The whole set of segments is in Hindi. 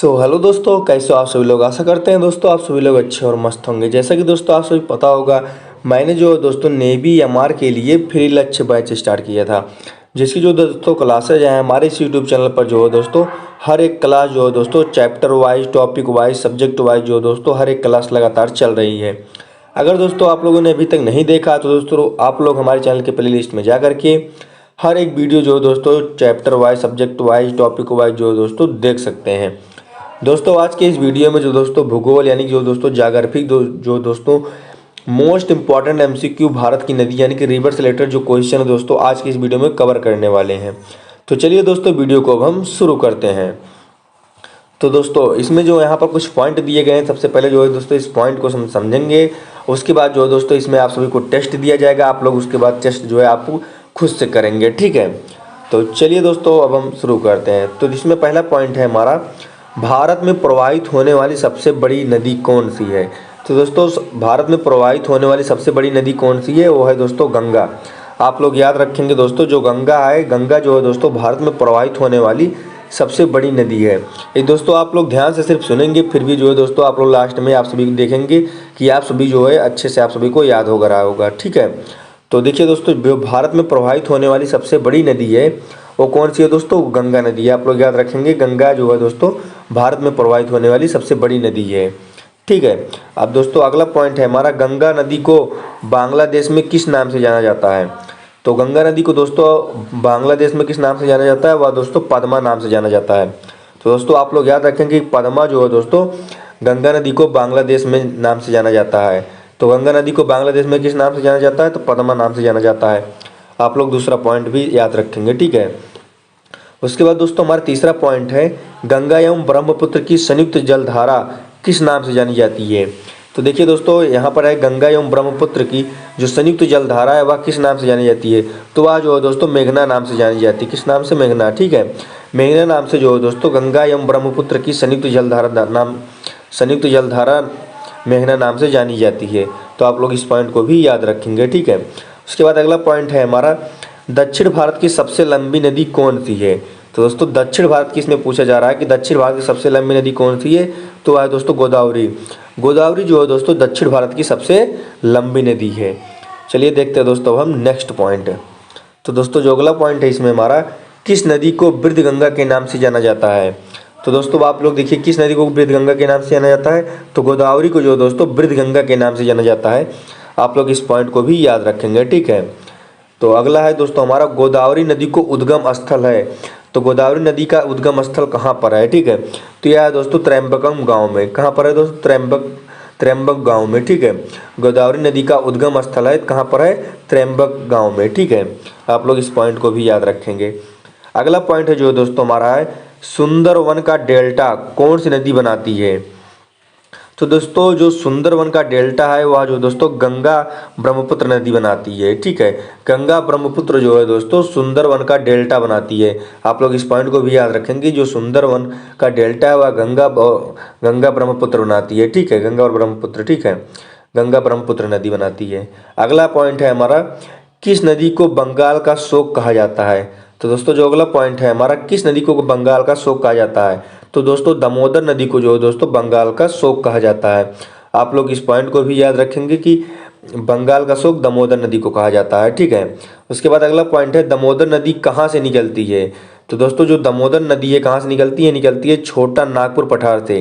हेलो दोस्तों, कैसे हो आप सभी लोग। आशा करते हैं दोस्तों आप सभी लोग अच्छे और मस्त होंगे। जैसा कि दोस्तों आप सभी पता होगा, मैंने जो दोस्तों नेवी एमआर के लिए फ्री लक्ष्य बैच स्टार्ट किया था, जिसकी जो दोस्तों क्लासेज हैं हमारे इस यूट्यूब चैनल पर जो है दोस्तों हर एक क्लास जो है दोस्तों chapter wise, topic wise, subject wise जो दोस्तों हर एक क्लास लगातार चल रही है। अगर दोस्तों आप लोगों ने अभी तक नहीं देखा तो दोस्तों आप लोग हमारे चैनल के प्ले लिस्ट में जा करके हर एक वीडियो जो दोस्तों chapter wise, subject wise, topic wise जो दोस्तों देख सकते हैं। दोस्तों आज के इस वीडियो में जो दोस्तों भूगोल यानी कि जो दोस्तों ज्योग्राफिक जो दोस्तों मोस्ट इंपॉर्टेंट एमसीक्यू भारत की नदी यानी कि रिवर से रिलेटेड जो क्वेश्चन है दोस्तों आज की इस वीडियो में कवर करने वाले हैं। तो चलिए दोस्तों वीडियो को अब हम शुरू करते हैं। तो दोस्तों इसमें जो यहाँ पर कुछ पॉइंट दिए गए हैं, सबसे पहले जो है दोस्तों इस पॉइंट को हम समझेंगे। उसके बाद जो है दोस्तों इसमें आप सभी को टेस्ट दिया जाएगा, आप लोग उसके बाद टेस्ट जो है आप खुद से करेंगे, ठीक है। तो चलिए दोस्तों अब हम शुरू करते हैं। तो इसमें पहला पॉइंट है हमारा, भारत में प्रवाहित होने वाली सबसे बड़ी नदी कौन सी है। तो दोस्तों भारत में प्रवाहित होने वाली सबसे बड़ी नदी कौन सी है, वो है दोस्तों गंगा। आप लोग याद रखेंगे दोस्तों, जो गंगा है, गंगा जो है दोस्तों भारत में प्रवाहित होने वाली सबसे बड़ी नदी है। ये दोस्तों आप लोग ध्यान से सिर्फ सुनेंगे, फिर भी जो है दोस्तों आप लोग लास्ट में आप सभी देखेंगे कि आप सभी जो है अच्छे से आप सभी को याद हो रहा होगा, ठीक है। तो देखिए दोस्तों, जो भारत में प्रवाहित होने वाली सबसे बड़ी नदी है वो कौन सी है दोस्तों, गंगा नदी है। आप लोग याद रखेंगे, गंगा जो है दोस्तों भारत में प्रवाहित होने वाली सबसे बड़ी नदी है, ठीक है। अब दोस्तों अगला पॉइंट है हमारा, गंगा नदी को बांग्लादेश में किस नाम से जाना जाता है। तो गंगा नदी को दोस्तों बांग्लादेश में किस नाम से जाना जाता है, वह दोस्तों पद्मा नाम से जाना जाता है। तो दोस्तों आप लोग याद रखेंगे कि पद्मा जो है दोस्तों गंगा नदी को बांग्लादेश में नाम से जाना जाता है। तो गंगा नदी को बांग्लादेश में किस नाम से जाना जाता है, तो पद्मा नाम से जाना जाता है। आप लोग दूसरा पॉइंट भी याद रखेंगे, ठीक है। उसके बाद दोस्तों हमारा तीसरा पॉइंट है, गंगा एवं ब्रह्मपुत्र की संयुक्त जलधारा किस नाम से जानी जाती है। तो देखिए दोस्तों यहाँ पर है, गंगा एवं ब्रह्मपुत्र की जो संयुक्त जलधारा है वह किस नाम से जानी जाती है। तो वह जो है दोस्तों मेघना नाम से जानी जाती है। किस नाम से, मेघना, ठीक है। मेघना नाम से जो है दोस्तों गंगा एवं ब्रह्मपुत्र की संयुक्त जलधारा मेघना नाम से जानी जाती है। तो आप लोग इस पॉइंट को भी याद रखेंगे, ठीक है। उसके बाद अगला पॉइंट है हमारा, दक्षिण भारत की सबसे लंबी नदी कौन सी है। तो दोस्तों दक्षिण भारत की इसमें पूछा जा रहा है कि दक्षिण भारत की सबसे लंबी नदी कौन सी है। तो वह है दोस्तों गोदावरी। गोदावरी जो है दोस्तों दक्षिण भारत की सबसे लंबी नदी है। चलिए देखते हैं दोस्तों हम नेक्स्ट पॉइंट। तो दोस्तों जो अगला पॉइंट है इसमें हमारा, किस नदी को वृद्धगंगा के नाम से जाना जाता है। तो दोस्तों आप लोग देखिए, किस नदी को वृद्धगंगा के नाम से जाना जाता है, तो गोदावरी को जो दोस्तों वृद्धगंगा के नाम से जाना जाता है। आप लोग इस पॉइंट को भी याद रखेंगे, ठीक है। तो अगला है दोस्तों हमारा, गोदावरी नदी को उद्गम स्थल है। तो गोदावरी नदी का उद्गम स्थल कहाँ पर है, ठीक है। तो यह है दोस्तों त्र्यंबकम गांव में। कहाँ पर है दोस्तों, त्र्यंबक गांव में, ठीक है। गोदावरी नदी का उद्गम स्थल है कहाँ पर है, त्र्यंबक गांव में, ठीक है। आप लोग इस पॉइंट को भी याद रखेंगे। अगला पॉइंट है जो दोस्तों हमारा है, सुंदरवन का डेल्टा कौन सी नदी बनाती है। तो दोस्तों जो सुंदरवन का डेल्टा है वह जो दोस्तों गंगा ब्रह्मपुत्र नदी बनाती है, ठीक है। गंगा ब्रह्मपुत्र जो है दोस्तों सुंदरवन का डेल्टा बनाती है। आप लोग इस पॉइंट को भी याद रखेंगे, जो सुंदरवन का डेल्टा है वह गंगा ब्रह्मपुत्र बनाती है, ठीक है। गंगा और ब्रह्मपुत्र, ठीक है, गंगा ब्रह्मपुत्र नदी बनाती है। अगला पॉइंट है हमारा, किस नदी को बंगाल का शोक कहा जाता है। तो दोस्तों जो अगला पॉइंट है हमारा, किस नदी को बंगाल का शोक कहा जाता है। तो दोस्तों दामोदर नदी को जो है दोस्तों बंगाल का शोक कहा जाता है। आप लोग इस पॉइंट को भी याद रखेंगे कि बंगाल का शोक दामोदर नदी को कहा जाता है, ठीक है। उसके बाद अगला पॉइंट है, दामोदर नदी कहाँ से निकलती है। तो दोस्तों जो दामोदर नदी है कहाँ से निकलती है, निकलती है छोटा नागपुर पठार से।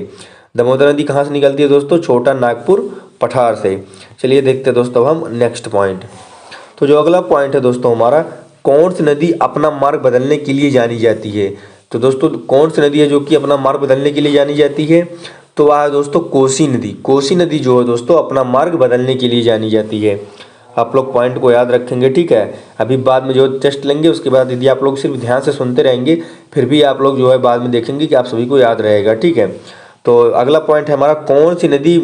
दामोदर नदी कहाँ से निकलती है दोस्तों, छोटा नागपुर पठार से। चलिए देखते हैं दोस्तों हम नेक्स्ट पॉइंट। तो जो अगला पॉइंट है दोस्तों हमारा, कौन सी नदी अपना मार्ग बदलने के लिए जानी जाती है। तो दोस्तों कौन सी नदी है जो कि अपना मार्ग बदलने के लिए जानी जाती है, तो वह है दोस्तों कोसी नदी। कोसी नदी जो है दोस्तों अपना मार्ग बदलने के लिए जानी जाती है। आप लोग पॉइंट को याद रखेंगे, ठीक है। अभी बाद में जो टेस्ट लेंगे उसके बाद यदि आप लोग सिर्फ ध्यान से सुनते रहेंगे फिर भी आप लोग जो है बाद में देखेंगे कि आप सभी को याद रहेगा, ठीक है। तो अगला पॉइंट है हमारा, कौन सी नदी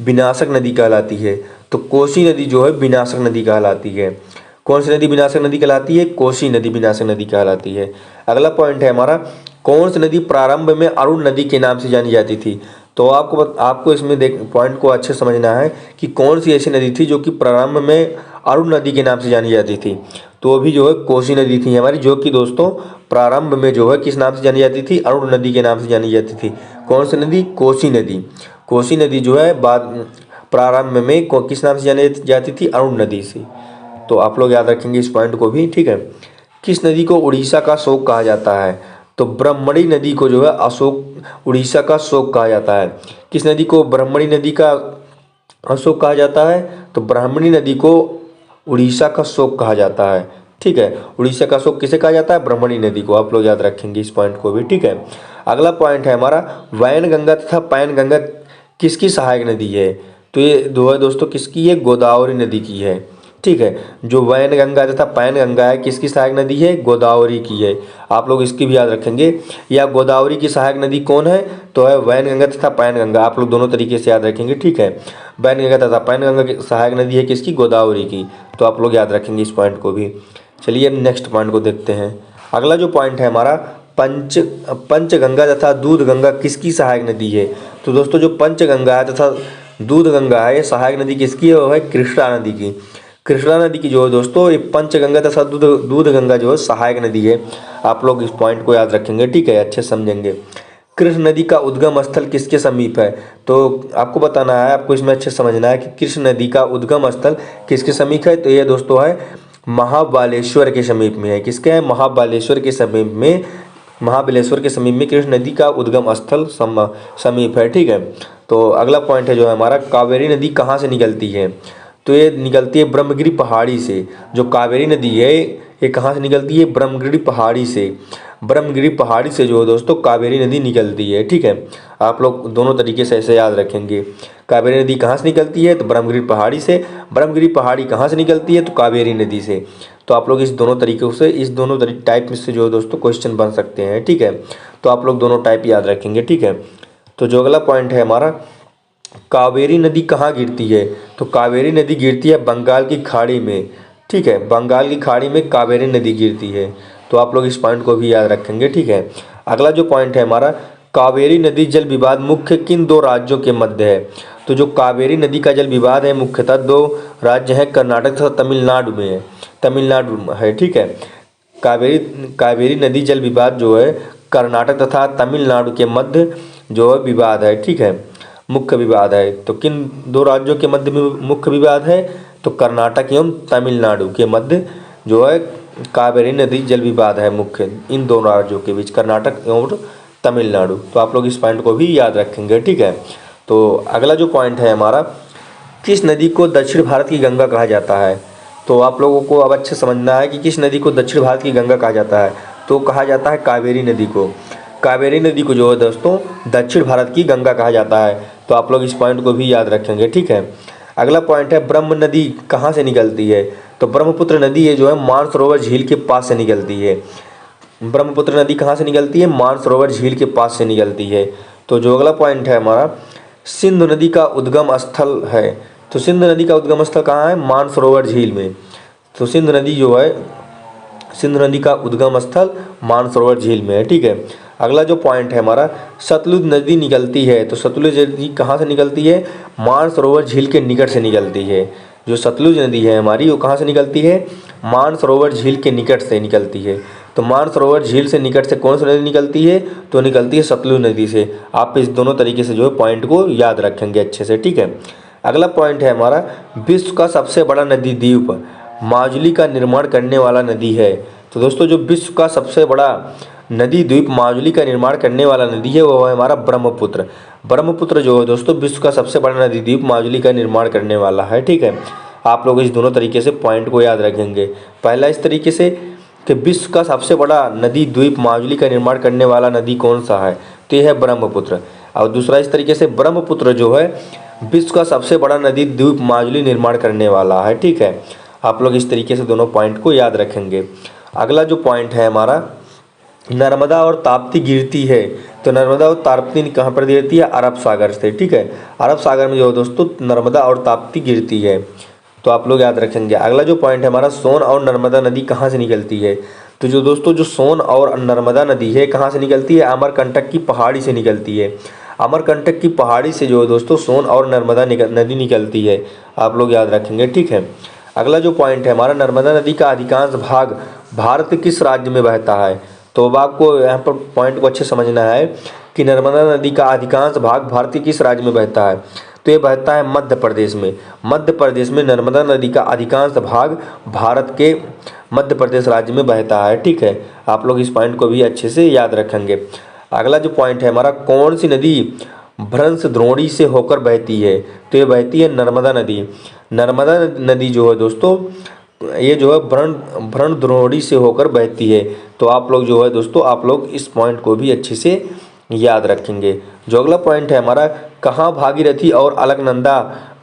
विनाशक नदी कहलाती है। तो कोसी नदी जो है विनाशक नदी कहलाती है। कौन सी नदी विनाशक नदी कहलाती है, कोसी नदी विनाशक नदी कहलाती है। अगला पॉइंट है हमारा, कौन सी नदी प्रारंभ में अरुण नदी के नाम से जानी जाती थी। तो आपको इसमें पॉइंट को अच्छे समझना है कि कौन सी ऐसी नदी थी जो कि प्रारंभ में अरुण नदी के नाम से जानी जाती थी। तो वो भी जो है कोसी नदी थी हमारी, जो कि दोस्तों प्रारंभ में जो है किस नाम से जानी जाती थी, अरुण नदी के नाम से जानी जाती थी। कौन सी नदी? कोसी नदी। कोसी नदी जो है बाद प्रारंभ में किस नाम से जानी जाती थी? अरुण नदी से। तो आप लोग याद रखेंगे इस पॉइंट को भी, ठीक है। किस नदी को उड़ीसा का शोक कहा जाता है? तो ब्रह्मणी नदी को जो है उड़ीसा का शोक कहा जाता है। किस नदी को ब्रह्मणी नदी का अशोक कहा जाता है? तो ब्राह्मणी नदी को उड़ीसा का शोक कहा जाता है, ठीक है। उड़ीसा का शोक किसे कहा जाता है? ब्रह्मणी नदी को। आप लोग याद रखेंगे इस पॉइंट को भी, ठीक है। अगला पॉइंट है हमारा, वैनगंगा तथा पैनगंगा किसकी सहायक नदी है? तो ये दो है दोस्तों किसकी है? गोदावरी नदी की है, ठीक है। जो वैनगंगा तथा पैनगंगा है किसकी सहायक नदी है? गोदावरी की है। आप लोग इसकी भी याद रखेंगे। या गोदावरी की सहायक नदी कौन है? तो है वैनगंगा तथा पैनगंगा। आप लोग दोनों तरीके से याद रखेंगे, ठीक है। वैनगंगा तथा पैनगंगा की सहायक नदी है किसकी? गोदावरी की। तो आप लोग याद रखेंगे इस पॉइंट को भी। चलिए नेक्स्ट पॉइंट को देखते हैं। अगला जो पॉइंट है हमारा, पंचगंगा तथा दूधगंगा किसकी सहायक नदी है? तो दोस्तों जो पंचगंगा है तथा दूधगंगा है, ये सहायक नदी किसकी है? वो है कृष्णा नदी की। कृष्णा नदी की जो है दोस्तों, ये पंचगंगा तथा दूधगंगा जो है सहायक नदी है। आप लोग इस पॉइंट को याद रखेंगे, ठीक है, अच्छे समझेंगे। कृष्ण नदी का उद्गम स्थल किसके समीप है? तो आपको बताना है, आपको इसमें अच्छे समझना है कि कृष्ण नदी का उद्गम स्थल किसके समीप है। तो ये दोस्तों है महाबलेश्वर के समीप में है। किसके है? महाबलेश्वर के समीप में। महाबलेश्वर के समीप में कृष्ण नदी का उद्गम स्थल समीप है, ठीक है। तो अगला पॉइंट है जो है हमारा, कावेरी नदी कहाँ से निकलती है? तो ये निकलती है ब्रह्मगिरी पहाड़ी से। जो कावेरी नदी है ये कहाँ से निकलती है? ब्रह्मगिरी पहाड़ी से। ब्रह्मगिरी पहाड़ी से जो है दोस्तों कावेरी नदी निकलती है, ठीक है। आप लोग दोनों तरीके से ऐसे याद रखेंगे। कावेरी नदी कहाँ से निकलती है? तो ब्रह्मगिरी पहाड़ी से। ब्रह्मगिरी पहाड़ी कहाँ से निकलती है? तो कावेरी नदी से। तो आप लोग इस दोनों तरीकों से, इस दोनों टाइप में से जो है दोस्तों क्वेश्चन बन सकते हैं, ठीक है। तो आप लोग दोनों टाइप याद रखेंगे, ठीक है। तो जो अगला पॉइंट है हमारा, कावेरी नदी कहाँ गिरती है? तो कावेरी नदी गिरती है बंगाल की खाड़ी में, ठीक है। बंगाल की खाड़ी में कावेरी नदी गिरती है। तो आप लोग इस पॉइंट को भी याद रखेंगे, ठीक है। अगला जो पॉइंट है हमारा, कावेरी नदी जल विवाद मुख्य किन दो राज्यों के मध्य है? तो जो कावेरी नदी का जल विवाद है मुख्यतः दो राज्य हैं, कर्नाटक तथा तमिलनाडु में है। तमिलनाडु है, ठीक है। कावेरी नदी जल विवाद जो है कर्नाटक तथा तमिलनाडु के मध्य जो है विवाद है, ठीक है, मुख्य विवाद है। तो किन दो राज्यों के मध्य में मुख्य विवाद है? तो कर्नाटक एवं तमिलनाडु के मध्य जो है कावेरी नदी जल विवाद है मुख्य, इन दोनों राज्यों के बीच, कर्नाटक एवं तमिलनाडु। तो आप लोग इस पॉइंट को भी याद रखेंगे, ठीक है। तो अगला जो पॉइंट है हमारा, किस नदी को दक्षिण भारत की गंगा कहा जाता है? तो आप लोगों को अब अच्छे समझना है कि किस नदी को दक्षिण भारत की गंगा कहा जाता है। तो कहा जाता है कावेरी नदी को। कावेरी नदी को जो है दोस्तों दक्षिण भारत की गंगा कहा जाता है। तो आप लोग इस पॉइंट को भी याद रखेंगे, ठीक है। अगला पॉइंट है, ब्रह्म नदी कहाँ से निकलती है? तो ब्रह्मपुत्र नदी है जो है मानसरोवर झील के पास से निकलती है। ब्रह्मपुत्र नदी कहाँ से निकलती है? मानसरोवर झील के पास से निकलती है। तो जो अगला पॉइंट है हमारा, सिंधु नदी का उद्गम स्थल है। तो सिंधु नदी का उद्गम स्थल कहाँ है? मानसरोवर झील में। तो सिंधु नदी जो है, सिंधु नदी का उद्गम स्थल मानसरोवर झील में है, ठीक है। अगला जो पॉइंट है हमारा, सतलुज नदी निकलती है। तो सतलुज नदी कहाँ से निकलती है? मानसरोवर झील के निकट से निकलती है। जो सतलुज नदी है हमारी वो कहाँ से निकलती है? मानसरोवर झील के निकट से निकलती है। तो मानसरोवर झील से निकट से कौन सी नदी निकलती है? तो निकलती है सतलुज नदी से। आप इस दोनों तरीके से जो है पॉइंट को याद रखेंगे अच्छे से, ठीक है। अगला पॉइंट है हमारा, विश्व का सबसे बड़ा नदी द्वीप माजुली का निर्माण करने वाला नदी है। तो दोस्तों जो विश्व का सबसे बड़ा नदी द्वीप माजुली का निर्माण करने वाला नदी है वो है हमारा ब्रह्मपुत्र। ब्रह्मपुत्र जो है दोस्तों विश्व का सबसे बड़ा नदी द्वीप माजुली का निर्माण करने वाला है, ठीक है। आप लोग इस दोनों तरीके से पॉइंट को याद रखेंगे। पहला इस तरीके से कि विश्व का सबसे बड़ा नदी द्वीप माजुली का निर्माण करने वाला नदी कौन सा है? तो यह है ब्रह्मपुत्र। और दूसरा इस तरीके से, ब्रह्मपुत्र जो है विश्व का सबसे बड़ा नदी द्वीप माजुली निर्माण करने वाला है, ठीक है। आप लोग इस तरीके से दोनों पॉइंट को याद रखेंगे। अगला जो पॉइंट है हमारा, नर्मदा और ताप्ती गिरती है। तो नर्मदा और ताप्ती कहाँ पर गिरती है? अरब सागर से, ठीक है। अरब सागर में जो है दोस्तों नर्मदा और ताप्ती गिरती है। तो आप लोग याद रखेंगे। अगला जो पॉइंट है हमारा, सोन और नर्मदा नदी कहाँ से निकलती है? तो जो दोस्तों जो सोन और नर्मदा नदी है कहाँ से निकलती है? अमरकंटक की पहाड़ी से निकलती है। अमरकंटक की पहाड़ी से जो है दोस्तों सोन और नर्मदा नदी निकलती है, आप लोग याद रखेंगे, ठीक है। अगला जो पॉइंट है हमारा, नर्मदा नदी का अधिकांश भाग भारत के किस राज्य में बहता है। तो अब आपको यहाँ पर पॉइंट को अच्छे समझना है कि नर्मदा नदी का अधिकांश भाग भारत के किस राज्य में बहता है। तो ये बहता है मध्य प्रदेश में। मध्य प्रदेश में नर्मदा नदी का अधिकांश भाग भारत के मध्य प्रदेश राज्य में बहता है, ठीक है। आप लोग इस पॉइंट को भी अच्छे से याद रखेंगे। अगला जो पॉइंट है हमारा, कौन सी नदी भ्रंश द्रोणी से होकर बहती है। तो ये बहती है नर्मदा नदी। नर्मदा नदी जो है दोस्तों, ये जो है भ्रण द्रोणी से होकर बहती है। तो आप लोग जो है दोस्तों, आप लोग इस पॉइंट को भी अच्छे से याद रखेंगे। जो अगला पॉइंट है हमारा, कहाँ भागीरथी और अलकनंदा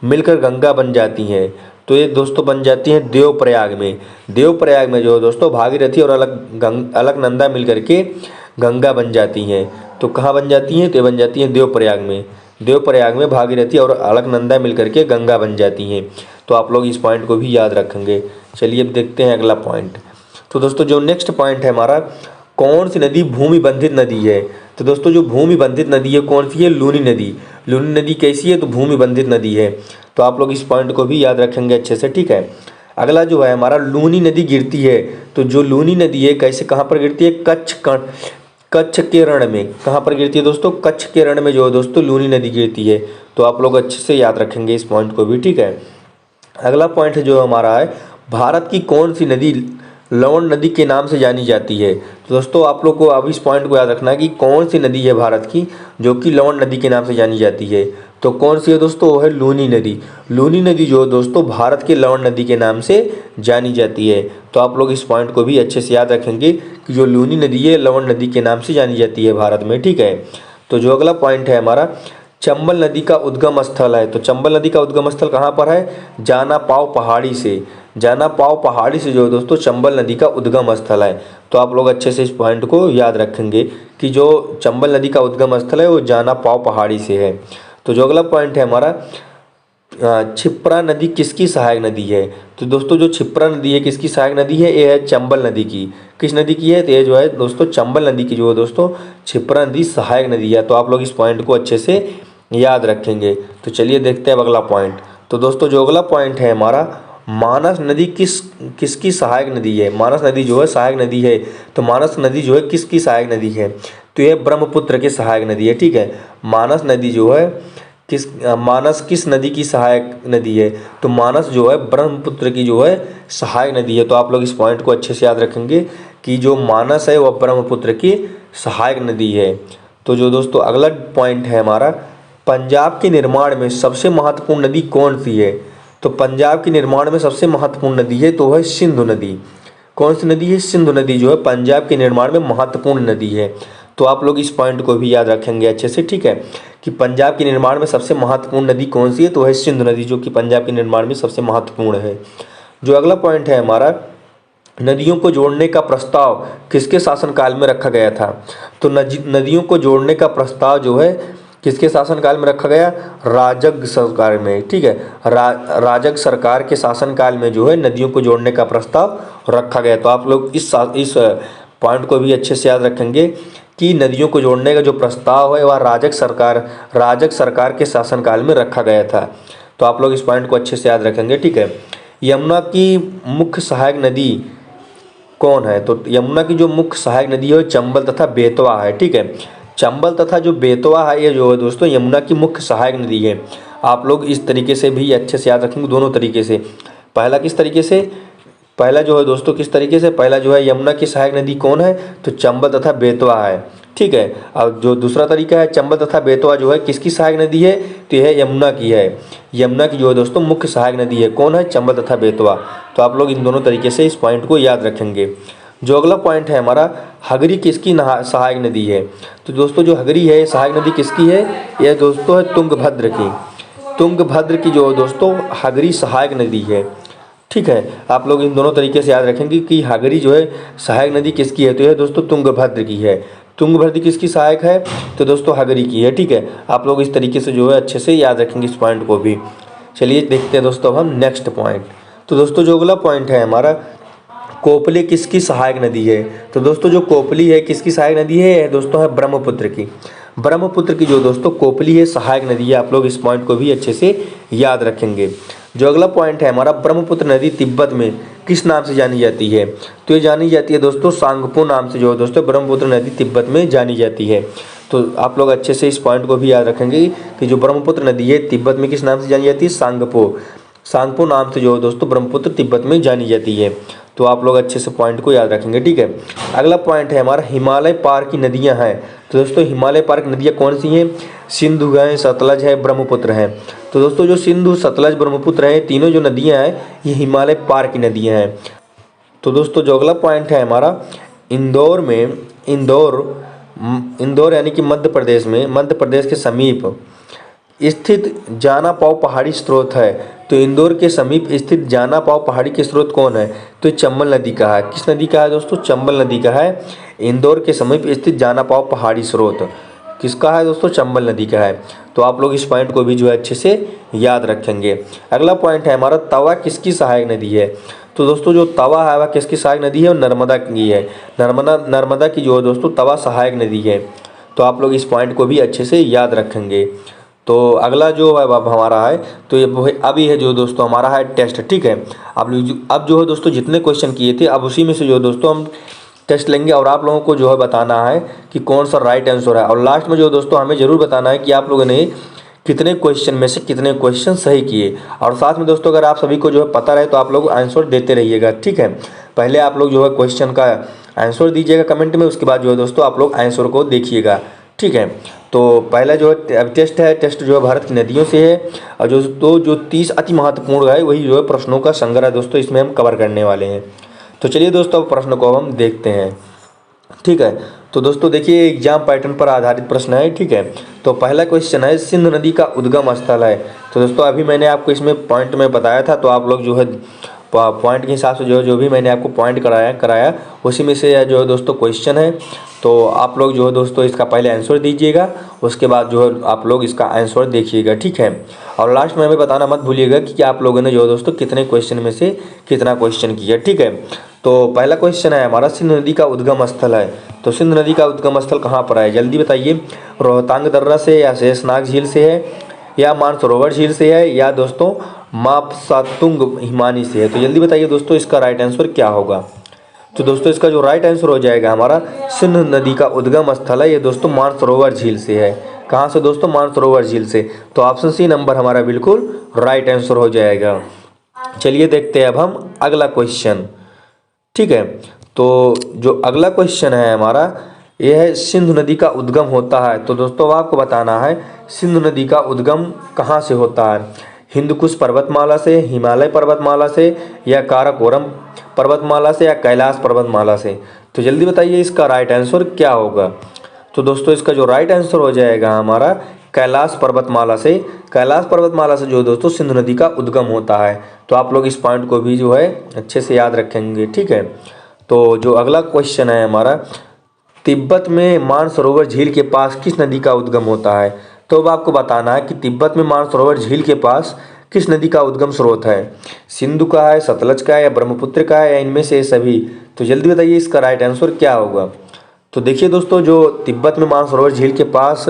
मिलकर गंगा बन जाती हैं। तो ये दोस्तों बन जाती हैं देवप्रयाग में। देवप्रयाग में जो है दोस्तों भागीरथी और अलकनंदा मिलकर के गंगा बन जाती हैं। तो कहाँ बन जाती हैं, तो ये बन जाती हैं देवप्रयाग में। देवप्रयाग में भागीरथी और अलकनंदा मिलकर के गंगा बन जाती हैं। तो आप लोग इस पॉइंट को भी याद रखेंगे। चलिए अब देखते हैं अगला पॉइंट। तो दोस्तों जो नेक्स्ट पॉइंट है हमारा, कौन सी नदी भूमि बंधित नदी है। तो दोस्तों जो भूमि बंधित नदी है कौन सी है, लूनी नदी। लूनी नदी कैसी है, तो भूमि बंधित नदी है। तो आप लोग इस पॉइंट को भी याद रखेंगे अच्छे से, ठीक है। अगला जो है हमारा, लूनी नदी गिरती है। तो जो लूनी नदी है कैसे, कहाँ पर गिरती है, कच्छ के रण में। कहाँ पर गिरती है दोस्तों, कच्छ के रण में जो है दोस्तों लूनी नदी गिरती है। तो आप लोग अच्छे से याद रखेंगे इस पॉइंट को भी, ठीक है। अगला पॉइंट जो हमारा है, भारत की कौन सी नदी लवण नदी के नाम से जानी जाती है। तो दोस्तों आप लोग को अब इस पॉइंट को याद रखना है कि कौन सी नदी है भारत की जो कि लवण नदी के नाम से जानी जाती है। तो कौन सी है दोस्तों, वो है लूनी नदी। लूनी नदी जो है दोस्तों भारत के लवण नदी के नाम से जानी जाती है। तो आप लोग इस पॉइंट को भी अच्छे से याद रखेंगे कि जो लूनी नदी है लवण नदी के नाम से जानी जाती है भारत में, ठीक है। तो जो अगला पॉइंट है हमारा, चंबल नदी का उद्गम स्थल है। तो चंबल नदी का उद्गम स्थल कहाँ पर है, जाना पाव पहाड़ी से। जाना पाव पहाड़ी से जो है दोस्तों चंबल नदी का उद्गम स्थल है। तो आप लोग अच्छे से इस पॉइंट को याद रखेंगे कि जो चंबल नदी का उद्गम स्थल है वो जाना पाव पहाड़ी से है। तो जो अगला पॉइंट है हमारा, क्षिप्रा नदी किसकी सहायक नदी है। तो दोस्तों जो क्षिप्रा नदी है किसकी सहायक नदी है, ये है चंबल नदी की। किस नदी की है, तो ये जो है दोस्तों चंबल नदी की जो है दोस्तों क्षिप्रा नदी सहायक नदी है। तो आप लोग इस पॉइंट को अच्छे से याद रखेंगे। तो चलिए देखते हैं अब अगला पॉइंट। तो दोस्तों जो अगला पॉइंट है हमारा, मानस नदी किसकी सहायक नदी है। मानस नदी जो है सहायक नदी है। तो मानस नदी जो है किसकी सहायक नदी है, तो ये ब्रह्मपुत्र की सहायक नदी है, ठीक है। मानस नदी जो है मानस किस नदी की सहायक नदी है, तो मानस जो है ब्रह्मपुत्र की जो है सहायक नदी है। तो आप लोग इस पॉइंट को अच्छे से याद रखेंगे कि जो मानस है वह ब्रह्मपुत्र की सहायक नदी है। तो जो दोस्तों अगला पॉइंट है हमारा, पंजाब के निर्माण में सबसे महत्वपूर्ण नदी कौन सी है। तो पंजाब के निर्माण में सबसे महत्वपूर्ण नदी है तो वह सिंधु नदी। कौन सी नदी है, सिंधु नदी जो है पंजाब के निर्माण में महत्वपूर्ण नदी है। तो आप लोग इस पॉइंट को भी याद रखेंगे अच्छे से, ठीक है, कि पंजाब के निर्माण में सबसे महत्वपूर्ण नदी कौन सी है, तो वह सिंधु नदी जो कि पंजाब के निर्माण में सबसे महत्वपूर्ण है। जो अगला पॉइंट है हमारा, नदियों को जोड़ने का प्रस्ताव किसके शासनकाल में रखा गया था। तो नदियों को जोड़ने का प्रस्ताव जो है किसके शासनकाल में रखा गया, राजग सरकार में, ठीक है। राजग सरकार के शासनकाल में जो है नदियों को जोड़ने का प्रस्ताव रखा गया। तो आप लोग इस पॉइंट को भी अच्छे से याद रखेंगे कि नदियों को जोड़ने का जो प्रस्ताव है वह राजग सरकार के शासनकाल में रखा गया था। तो आप लोग इस पॉइंट को अच्छे से याद रखेंगे, ठीक है। यमुना की मुख्य सहायक नदी कौन है, तो यमुना की जो मुख्य सहायक नदी है चंबल तथा बेतवा है, ठीक है। चंबल तथा जो बेतवा है ये जो है दोस्तों यमुना की मुख्य सहायक नदी है। आप लोग इस तरीके से भी अच्छे से याद रखेंगे, दोनों तरीके से। पहला किस तरीके से, पहला जो है दोस्तों किस तरीके से, पहला जो है यमुना की सहायक नदी कौन है, तो चंबल तथा बेतवा है, ठीक है। और जो दूसरा तरीका है चंबल तथा बेतवा जो है किसकी सहायक नदी है, तो यह यमुना की है। यमुना की जो है दोस्तों मुख्य सहायक नदी है, कौन है, चंबल तथा बेतवा। तो आप लोग इन दोनों तरीके से इस पॉइंट को याद रखेंगे। जो अगला पॉइंट है हमारा, हगरी किसकी सहायक नदी है। तो दोस्तों जो हगरी है सहायक नदी किसकी है, यह दोस्तों है तुंगभद्र की। तुंगभद्र की जो दोस्तों हगरी सहायक नदी है, ठीक है। आप लोग इन दोनों तरीके से याद रखेंगे कि हगरी जो है सहायक नदी किसकी है, तो यह दोस्तों तुंगभद्र की है। तुंगभद्र किसकी सहायक है, तो दोस्तों हगरी की है, ठीक है। आप लोग इस तरीके से जो है अच्छे से याद रखेंगे इस पॉइंट को भी। चलिए देखते हैं दोस्तों अब हम नेक्स्ट पॉइंट। तो दोस्तों जो अगला पॉइंट है हमारा, कोपली किसकी सहायक नदी है। तो दोस्तों जो कोपली है किसकी सहायक नदी है, दोस्तों है ब्रह्मपुत्र की। ब्रह्मपुत्र की जो दोस्तों कोपली है सहायक नदी है। आप लोग इस पॉइंट को भी अच्छे से याद रखेंगे। जो अगला पॉइंट है हमारा, ब्रह्मपुत्र नदी तिब्बत में किस नाम से जानी जाती है? तो ये जानी जाती है दोस्तों सांगपो नाम से जो है दोस्तों ब्रह्मपुत्र नदी तिब्बत में जानी जाती है। तो आप लोग अच्छे से इस पॉइंट को भी याद रखेंगे कि जो ब्रह्मपुत्र नदी है तिब्बत में किस नाम से जानी जाती है? सांगपो। सांगपो नाम से जो है दोस्तों ब्रह्मपुत्र तिब्बत में जानी जाती है। तो आप लोग अच्छे से पॉइंट को याद रखेंगे, ठीक है। अगला पॉइंट है हमारा, हिमालय पार की नदियां हैं। तो दोस्तों हिमालय पार की नदियां कौन सी हैं? सिंधु है, सतलज है, ब्रह्मपुत्र है। तो दोस्तों जो सिंधु, सतलज, ब्रह्मपुत्र है, तीनों जो नदियां हैं ये हिमालय पार की नदियां हैं। तो दोस्तों जो अगला पॉइंट है हमारा, इंदौर यानी कि मध्य प्रदेश में, मध्य प्रदेश के समीप स्थित जाना पाव पहाड़ी स्रोत है। तो इंदौर के समीप स्थित जाना पाव पहाड़ी के स्रोत कौन है? तो ये चंबल नदी का है। किस नदी का है दोस्तों? चंबल नदी का है। इंदौर के समीप स्थित जाना पाव पहाड़ी स्रोत किसका है दोस्तों? चंबल नदी का है। तो आप लोग इस पॉइंट को भी जो है अच्छे से याद रखेंगे। अगला पॉइंट है हमारा, तवा किसकी सहायक नदी है? तो दोस्तों जो तवा है वह किसकी सहायक नदी है? और नर्मदा की है। नर्मदा की जो है दोस्तों तवा सहायक नदी है। तो आप लोग इस पॉइंट को भी अच्छे से याद रखेंगे। तो अगला जो है अब हमारा है, तो ये अभी है जो दोस्तों हमारा है टेस्ट, ठीक है। अब जो है दोस्तों जितने क्वेश्चन किए थे अब उसी में से जो है दोस्तों हम टेस्ट लेंगे और आप लोगों को जो है बताना है कि कौन सा राइट आंसर है। और लास्ट में जो दोस्तों हमें ज़रूर बताना है कि आप लोगों ने कितने क्वेश्चन में से कितने क्वेश्चन सही किए। और साथ में दोस्तों अगर आप सभी को जो है पता रहे तो आप लोग आंसर देते रहिएगा, ठीक है। पहले आप लोग जो है क्वेश्चन का आंसर दीजिएगा कमेंट में, उसके बाद जो है दोस्तों आप लोग आंसर को देखिएगा, ठीक है। तो पहला जो है टेस्ट है, टेस्ट जो है भारत की नदियों से है। और जो 30 अति महत्वपूर्ण है वही जो है प्रश्नों का संग्रह दोस्तों इसमें हम कवर करने वाले हैं। तो चलिए दोस्तों अब प्रश्न को हम देखते हैं, ठीक है। तो दोस्तों देखिए एग्जाम पैटर्न पर आधारित प्रश्न है, ठीक है। तो पहला क्वेश्चन है, सिंधु नदी का उद्गम स्थल है। तो दोस्तों अभी मैंने आपको इसमें पॉइंट में बताया था, तो आप लोग जो है पॉइंट के हिसाब से जो भी मैंने आपको पॉइंट कराया उसी में से जो है दोस्तों क्वेश्चन है। तो आप लोग जो है दोस्तों इसका पहले आंसर दीजिएगा, उसके बाद जो है आप लोग इसका आंसर देखिएगा, ठीक है। और लास्ट में हमें बताना मत भूलिएगा कि आप लोगों ने जो है दोस्तों कितने क्वेश्चन में से कितना क्वेश्चन किया, ठीक है। तो पहला क्वेश्चन है हमारा, सिंधु नदी का उद्गम स्थल है। तो सिंधु नदी का उद्गम स्थल कहाँ पर है? जल्दी बताइए। रोहतांग दर्रा से, या शेषनाग झील से है, या मानसरोवर झील से है, या दोस्तों मापसातुंग हिमानी से है। तो जल्दी बताइए दोस्तों इसका राइट आंसर क्या होगा। तो दोस्तों इसका जो राइट आंसर हो जाएगा हमारा, सिंधु नदी का उद्गम स्थल है ये दोस्तों मानसरोवर झील से है। कहाँ से दोस्तों? मानसरोवर झील से। तो ऑप्शन सी नंबर हमारा बिल्कुल राइट आंसर हो जाएगा। चलिए देखते हैं अब हम अगला क्वेश्चन, ठीक है। तो जो अगला क्वेश्चन है हमारा ये है, सिंधु नदी का उद्गम होता है। तो दोस्तों आपको बताना है सिंधु नदी का उद्गम कहाँ से होता है? हिंदकुश पर्वतमाला से, हिमालय पर्वतमाला से, या काराकोरम पर्वतमाला से, या कैलाश पर्वतमाला से। तो जल्दी बताइए इसका राइट आंसर क्या होगा। तो दोस्तों इसका जो राइट आंसर हो जाएगा हमारा कैलाश पर्वतमाला से। कैलाश पर्वतमाला से जो दोस्तों सिंधु नदी का उद्गम होता है। तो आप लोग इस पॉइंट को भी जो है अच्छे से याद रखेंगे, ठीक है। तो जो अगला क्वेश्चन है हमारा, तिब्बत में मानसरोवर झील के पास किस नदी का उद्गम होता है? तो अब आपको बताना है कि तिब्बत में मानसरोवर झील के पास किस नदी का उद्गम स्रोत है? सिंधु का है, सतलज का है, या ब्रह्मपुत्र का है, या इनमें से सभी। तो जल्दी बताइए इसका राइट आंसर क्या होगा। तो देखिए दोस्तों जो तिब्बत में मानसरोवर झील के पास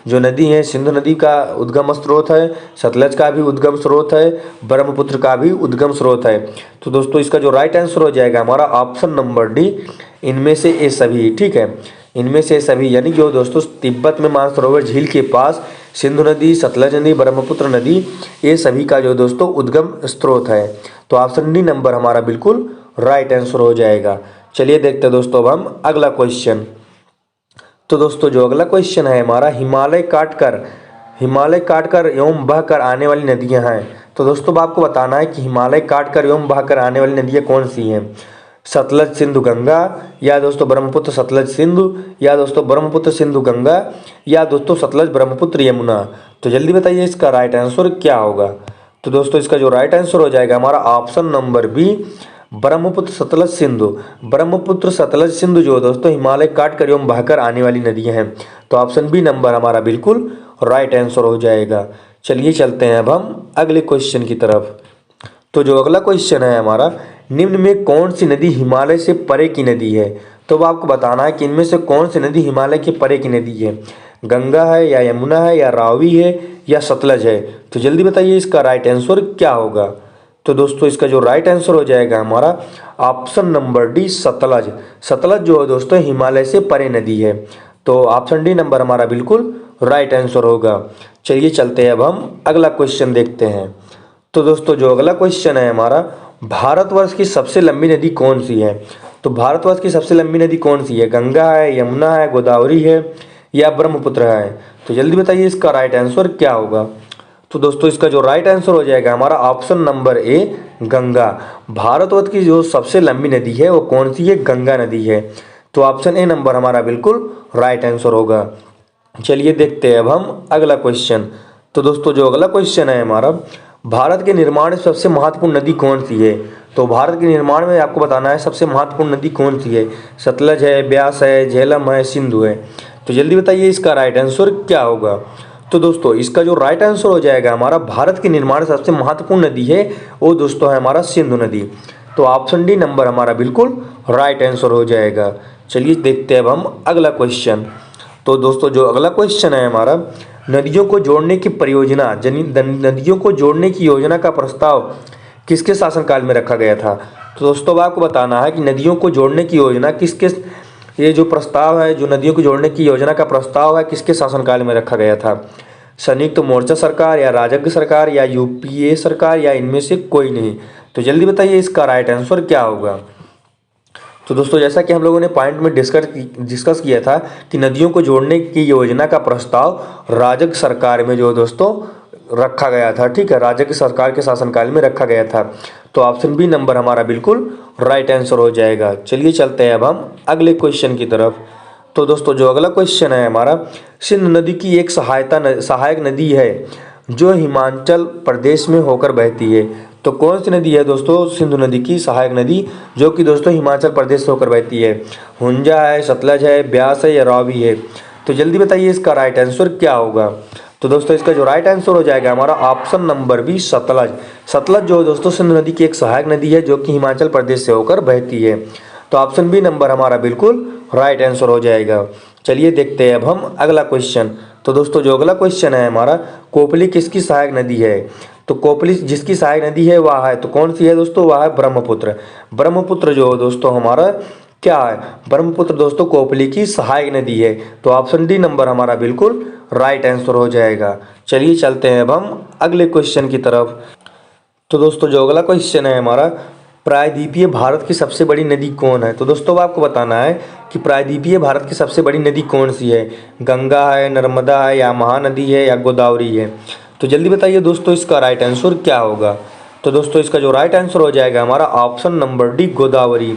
जो नदी है, सिंधु नदी का उद्गम स्रोत है, सतलज का भी उद्गम स्रोत है, ब्रह्मपुत्र का भी उद्गम स्रोत है। तो दोस्तों इसका जो राइट आंसर हो जाएगा हमारा ऑप्शन नंबर डी, इनमें से ये सभी, ठीक है। इनमें से सभी यानी जो दोस्तों तिब्बत में मानसरोवर झील के पास सिंधु नदी, सतलज नदी, ब्रह्मपुत्र नदी, ये सभी का जो दोस्तों उद्गम स्रोत है। तो ऑप्शन डी नंबर हमारा बिल्कुल राइट आंसर हो जाएगा। चलिए देखते हैं दोस्तों अब हम अगला क्वेश्चन। तो दोस्तों जो अगला क्वेश्चन है हमारा, हिमालय काटकर एवं बहकर आने वाली नदियां हैं। तो दोस्तों आपको बताना है कि हिमालय काटकर एवं बहकर आने वाली नदियां कौन सी हैं? सतलज सिंधु गंगा, या दोस्तों ब्रह्मपुत्र सतलज सिंधु, या दोस्तों ब्रह्मपुत्र सिंधु गंगा, या दोस्तों सतलज ब्रह्मपुत्र यमुना। तो जल्दी बताइए इसका राइट आंसर क्या होगा। तो दोस्तों इसका जो राइट आंसर हो जाएगा हमारा option number B, Brahmaputra Sutlej Sindhu. Brahmaputra Sutlej Sindhu जो दोस्तों हिमालय काटकर एवं बहकर आने वाली नदियां हैं। तो ऑप्शन बी नंबर हमारा बिल्कुल राइट आंसर हो जाएगा। चलिए चलते हैं अब हम अगले क्वेश्चन की तरफ। तो जो अगला क्वेश्चन है हमारा, निम्न में कौन सी नदी हिमालय से परे की नदी है? तो अब आपको बताना है कि इनमें से कौन सी नदी हिमालय के परे की नदी है। गंगा है या यमुना है या रावी है या सतलज है? तो जल्दी बताइए इसका राइट आंसर क्या होगा। तो दोस्तों इसका जो राइट आंसर हो जाएगा हमारा option number D, Sutlej. Sutlej जो है दोस्तों हिमालय से परे नदी है। तो ऑप्शन डी नंबर हमारा बिल्कुल राइट आंसर होगा। चलिए चलते हैं, अब हम अगला क्वेश्चन देखते हैं। तो दोस्तों जो अगला क्वेश्चन है हमारा, भारतवर्ष की सबसे लंबी नदी कौन सी है? तो भारतवर्ष की सबसे लंबी नदी कौन सी है? गंगा है, यमुना है, गोदावरी है या ब्रह्मपुत्र है? तो जल्दी बताइए इसका राइट आंसर क्या होगा। तो दोस्तों इसका जो राइट आंसर हो जाएगा हमारा option number A, Ganga. Bharatvarsh की जो सबसे लंबी नदी है वो कौन सी है? गंगा नदी है। तो ऑप्शन ए नंबर हमारा बिल्कुल राइट आंसर होगा। चलिए देखते हैं अब हम अगला क्वेश्चन। तो दोस्तों जो अगला क्वेश्चन है हमारा, भारत के निर्माण में सबसे महत्वपूर्ण नदी कौन सी है? तो भारत के निर्माण में आपको बताना है सबसे महत्वपूर्ण नदी कौन सी है। सतलज है, ब्यास है, झेलम है, सिंधु है? तो जल्दी बताइए इसका राइट आंसर क्या होगा। तो दोस्तों इसका जो राइट आंसर हो जाएगा हमारा, भारत के निर्माण में सबसे महत्वपूर्ण नदी है वो दोस्तों है हमारा सिंधु नदी। तो ऑप्शन डी नंबर हमारा बिल्कुल राइट आंसर हो जाएगा। चलिए देखते हैं अब हम अगला क्वेश्चन। तो दोस्तों जो अगला क्वेश्चन है हमारा, नदियों को जोड़ने की परियोजना, नदियों को जोड़ने की योजना का प्रस्ताव किसके शासनकाल में रखा गया था? तो दोस्तों अब आपको बताना है कि नदियों को जोड़ने की योजना किसके, ये जो प्रस्ताव है, जो नदियों को जोड़ने की योजना का प्रस्ताव है, किसके शासनकाल में रखा गया था? संयुक्त मोर्चा सरकार या राजग सरकार या यूपीए सरकार या इनमें से कोई नहीं? तो जल्दी बताइए इसका राइट आंसर क्या होगा। तो दोस्तों जैसा कि हम लोगों ने पॉइंट में डिस्कस किया था कि नदियों को जोड़ने की योजना का प्रस्ताव राजग सरकार में जो दोस्तों रखा गया था, ठीक है, राजग सरकार के शासनकाल में रखा गया था। तो ऑप्शन बी नंबर हमारा बिल्कुल राइट आंसर हो जाएगा। चलिए चलते हैं अब हम अगले क्वेश्चन की तरफ। तो दोस्तों जो अगला क्वेश्चन है हमारा, सिंधु नदी की एक सहायक नदी है जो हिमाचल प्रदेश में होकर बहती है। तो कौन सी नदी है दोस्तों सिंधु नदी की सहायक नदी जो कि दोस्तों हिमाचल प्रदेश से होकर बहती है? हुंजा है, सतलज है, ब्यास है या रावी है? तो जल्दी बताइए इसका राइट आंसर क्या होगा। तो दोस्तों इसका जो राइट आंसर हो जाएगा हमारा option number B, Sutlej. Sutlej जो दोस्तों सिंधु नदी की एक सहायक नदी है जो कि हिमाचल प्रदेश से होकर बहती है। तो ऑप्शन बी नंबर हमारा बिल्कुल राइट आंसर हो जाएगा। चलिए देखते हैं अब हम अगला क्वेश्चन। तो दोस्तों जो अगला क्वेश्चन है हमारा, कोपली किसकी सहायक नदी है? तो कोपली जिसकी सहायक नदी है वह है, तो कौन सी है दोस्तों, वह है ब्रह्मपुत्र। ब्रह्मपुत्र जो दोस्तों हमारा क्या है, ब्रह्मपुत्र दोस्तों कोपली की सहायक नदी है। तो ऑप्शन डी नंबर हमारा बिल्कुल राइट आंसर हो जाएगा। चलिए चलते हैं अब हम अगले क्वेश्चन की तरफ। तो दोस्तों जो अगला क्वेश्चन है हमारा, प्रायद्वीपीय भारत की सबसे बड़ी नदी कौन है? तो दोस्तों आपको बताना है कि प्रायद्वीपीय भारत की सबसे बड़ी नदी कौन सी है? गंगा है, नर्मदा है या महानदी है या गोदावरी है? तो जल्दी बताइए दोस्तों इसका राइट आंसर क्या होगा। तो दोस्तों इसका जो राइट आंसर हो जाएगा हमारा option number D, Godavari.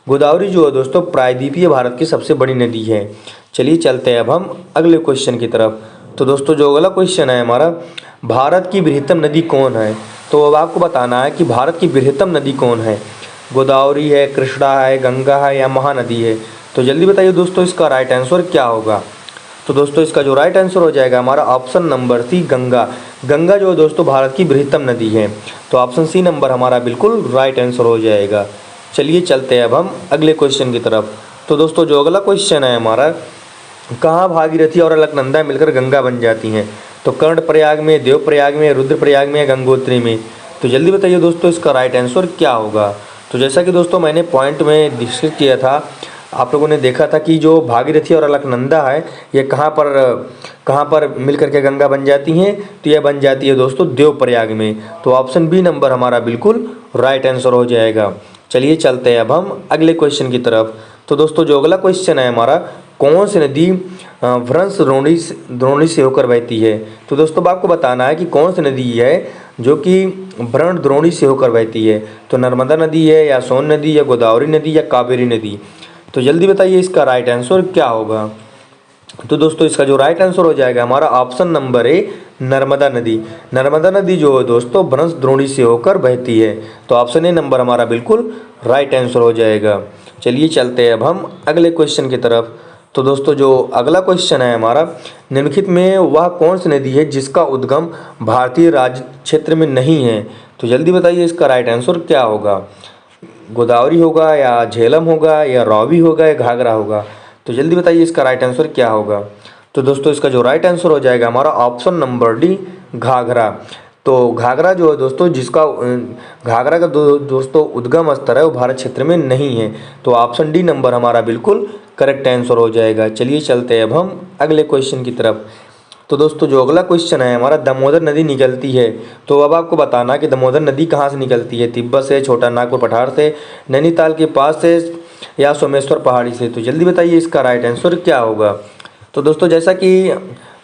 Godavari जो है दोस्तों प्रायद्वीपीय भारत की सबसे बड़ी नदी है। चलिए चलते हैं अब हम अगले क्वेश्चन की तरफ। तो दोस्तों जो अगला क्वेश्चन है हमारा, भारत की बृहत्तम नदी कौन है? तो अब आपको बताना है कि भारत की बृहत्तम नदी कौन है? गोदावरी है, कृष्णा है, गंगा है या महानदी है? तो जल्दी बताइए दोस्तों इसका राइट आंसर क्या होगा। तो दोस्तों इसका जो राइट आंसर हो जाएगा हमारा option number C, Ganga. Ganga जो है दोस्तों भारत की बृहत्तम नदी है। तो ऑप्शन सी नंबर हमारा बिल्कुल राइट आंसर हो जाएगा। चलिए चलते हैं अब हम अगले क्वेश्चन की तरफ। तो दोस्तों जो अगला क्वेश्चन है हमारा, कहाँ भागीरथी और अलकनंदा मिलकर गंगा बन जाती हैं? तो कर्णप्रयाग में, देवप्रयाग में, रुद्रप्रयाग में या गंगोत्री में? तो जल्दी बताइए दोस्तों इसका राइट आंसर क्या होगा। तो जैसा कि दोस्तों मैंने पॉइंट में डिस्कस किया था, आप लोगों ने देखा था कि जो भागीरथी और अलकनंदा है ये कहाँ पर मिलकर के गंगा बन जाती हैं? तो यह बन जाती है दोस्तों देवप्रयाग में। तो ऑप्शन बी नंबर हमारा बिल्कुल राइट आंसर हो जाएगा। चलिए चलते हैं अब हम अगले क्वेश्चन की तरफ। तो दोस्तों जो अगला क्वेश्चन है हमारा, कौन सी नदी भ्रंश द्रोणी से होकर बहती है? तो दोस्तों आपको बताना है कि कौन सी नदी है जो कि ब्रण द्रोणी से होकर बहती है। तो नर्मदा नदी है या सोन नदी या गोदावरी नदी या कावेरी नदी? तो जल्दी बताइए इसका राइट आंसर क्या होगा। तो दोस्तों इसका जो राइट आंसर हो जाएगा हमारा ऑप्शन नंबर ए, नर्मदा नदी। नर्मदा नदी जो है दोस्तों भ्रंश द्रोणी से होकर बहती है। तो ऑप्शन ए नंबर हमारा बिल्कुल राइट आंसर हो जाएगा। चलिए चलते हैं अब हम अगले क्वेश्चन की तरफ। तो दोस्तों जो अगला क्वेश्चन है हमारा, निम्नलिखित में वह कौन सी नदी है जिसका उद्गम भारतीय राज्य क्षेत्र में नहीं है? तो जल्दी बताइए इसका राइट आंसर क्या होगा। गोदावरी होगा या झेलम होगा या रावी होगा या घाघरा होगा? तो जल्दी बताइए इसका राइट आंसर क्या होगा। तो दोस्तों इसका जो राइट आंसर हो जाएगा हमारा ऑप्शन नंबर डी, घाघरा। तो घाघरा जो है दोस्तों, जिसका घाघरा का दोस्तों उद्गम स्तर है वो भारत क्षेत्र में नहीं है। तो ऑप्शन डी नंबर हमारा बिल्कुल करेक्ट आंसर हो जाएगा। चलिए चलते हैं अब हम अगले क्वेश्चन की तरफ। तो दोस्तों जो अगला क्वेश्चन है हमारा, दामोदर नदी निकलती है। तो अब आपको बताना कि दामोदर नदी कहाँ से निकलती है, तिब्बत से, छोटा नागपुर पठार से, नैनीताल के पास से, या सोमेश्वर पहाड़ी से। तो जल्दी बताइए इसका राइट आंसर क्या होगा। तो दोस्तों जैसा कि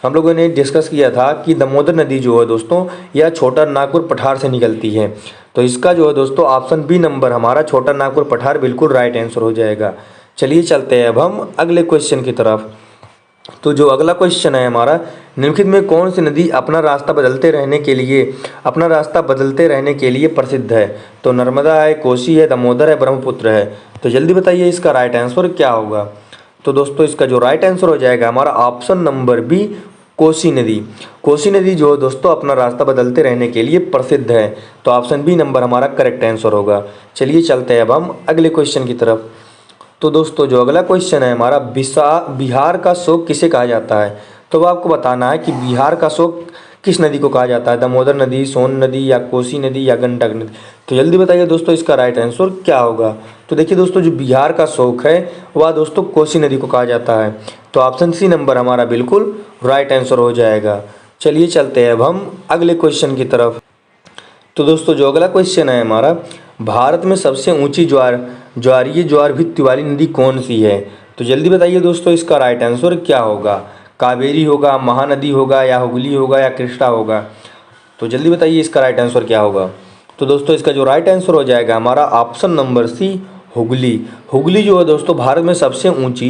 हम लोगों ने डिस्कस किया था कि दामोदर नदी जो है दोस्तों यह छोटा नागपुर पठार से निकलती है। तो इसका जो है दोस्तों ऑप्शन बी नंबर हमारा छोटा नागपुर पठार बिल्कुल राइट आंसर हो जाएगा। चलिए चलते हैं अब हम अगले क्वेश्चन की तरफ। तो जो अगला क्वेश्चन है हमारा, निम्नलिखित में कौन सी नदी अपना रास्ता बदलते रहने के लिए प्रसिद्ध है। तो नर्मदा है, कोसी है, दामोदर है, ब्रह्मपुत्र है। तो जल्दी बताइए इसका राइट आंसर क्या होगा। तो दोस्तों इसका जो राइट आंसर हो जाएगा हमारा ऑप्शन नंबर बी, कोसी नदी। कोसी नदी जो है दोस्तों अपना रास्ता बदलते रहने के लिए प्रसिद्ध है। तो ऑप्शन बी नंबर हमारा करेक्ट आंसर होगा। चलिए चलते हैं अब हम अगले क्वेश्चन की तरफ। तो दोस्तों जो अगला क्वेश्चन है हमारा, बिहार का शोक किसे कहा जाता है। तो अब आपको बताना है कि बिहार का शोक किस नदी को कहा जाता है, दामोदर नदी, सोन नदी, या कोसी नदी, या गंडक नदी। तो जल्दी बताइए दोस्तों इसका राइट आंसर क्या होगा। तो देखिए दोस्तों जो बिहार का शोक है वह दोस्तों कोसी नदी को कहा जाता है। तो ऑप्शन सी नंबर हमारा बिल्कुल राइट आंसर हो जाएगा। चलिए चलते हैं अब हम अगले क्वेश्चन की तरफ। तो दोस्तों जो अगला क्वेश्चन है हमारा, भारत में सबसे ऊंची ज्वार भित्ति वाली नदी कौन सी है। तो जल्दी बताइए दोस्तों इसका राइट आंसर क्या होगा। कावेरी होगा, महानदी होगा, या हुगली होगा, या कृष्णा होगा। तो जल्दी बताइए इसका राइट आंसर क्या होगा। तो दोस्तों इसका जो राइट आंसर हो जाएगा हमारा option number C, Hooghly. Hooghly जो है दोस्तों भारत में सबसे ऊंची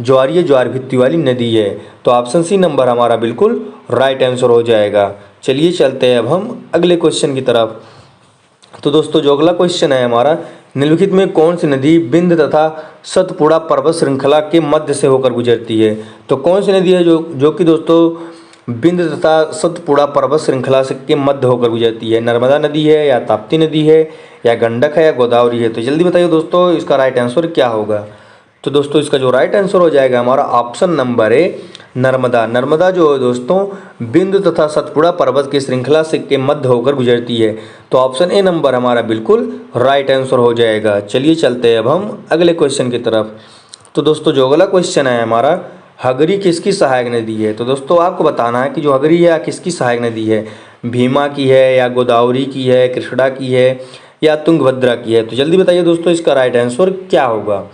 ज्वार भित्ति वाली नदी है। तो ऑप्शन सी नंबर हमारा बिल्कुल राइट आंसर हो जाएगा। चलिए चलते हैं अब हम अगले क्वेश्चन की तरफ। तो दोस्तों जो अगला क्वेश्चन है हमारा, निम्नलिखित में कौन सी नदी बिंद तथा सतपुड़ा पर्वत श्रृंखला के मध्य से होकर गुजरती है। तो कौन सी नदी है जो कि दोस्तों बिंद तथा सतपुड़ा पर्वत श्रृंखला के मध्य होकर गुजरती है। नर्मदा नदी है, या ताप्ती नदी है, या गंडक है, या गोदावरी है। तो जल्दी बताइए दोस्तों इसका राइट आंसर क्या होगा। तो दोस्तों इसका जो राइट आंसर हो जाएगा हमारा option number A, Narmada. Narmada जो है दोस्तों बिंदु तथा सतपुड़ा पर्वत की श्रृंखला से के मध्य होकर गुजरती है। तो ऑप्शन ए नंबर हमारा बिल्कुल राइट आंसर हो जाएगा। चलिए चलते हैं अब हम अगले क्वेश्चन की तरफ। तो दोस्तों जो अगला क्वेश्चन है हमारा, हगरी किसकी सहायक नदी है। तो दोस्तों आपको बताना है कि जो हगरी है किसकी सहायक नदी है, भीमा की है, या गोदावरी की है, कृष्णा की है, या तुंगभद्रा की है। तो जल्दी बताइए दोस्तों इसका राइट आंसर क्या होगा।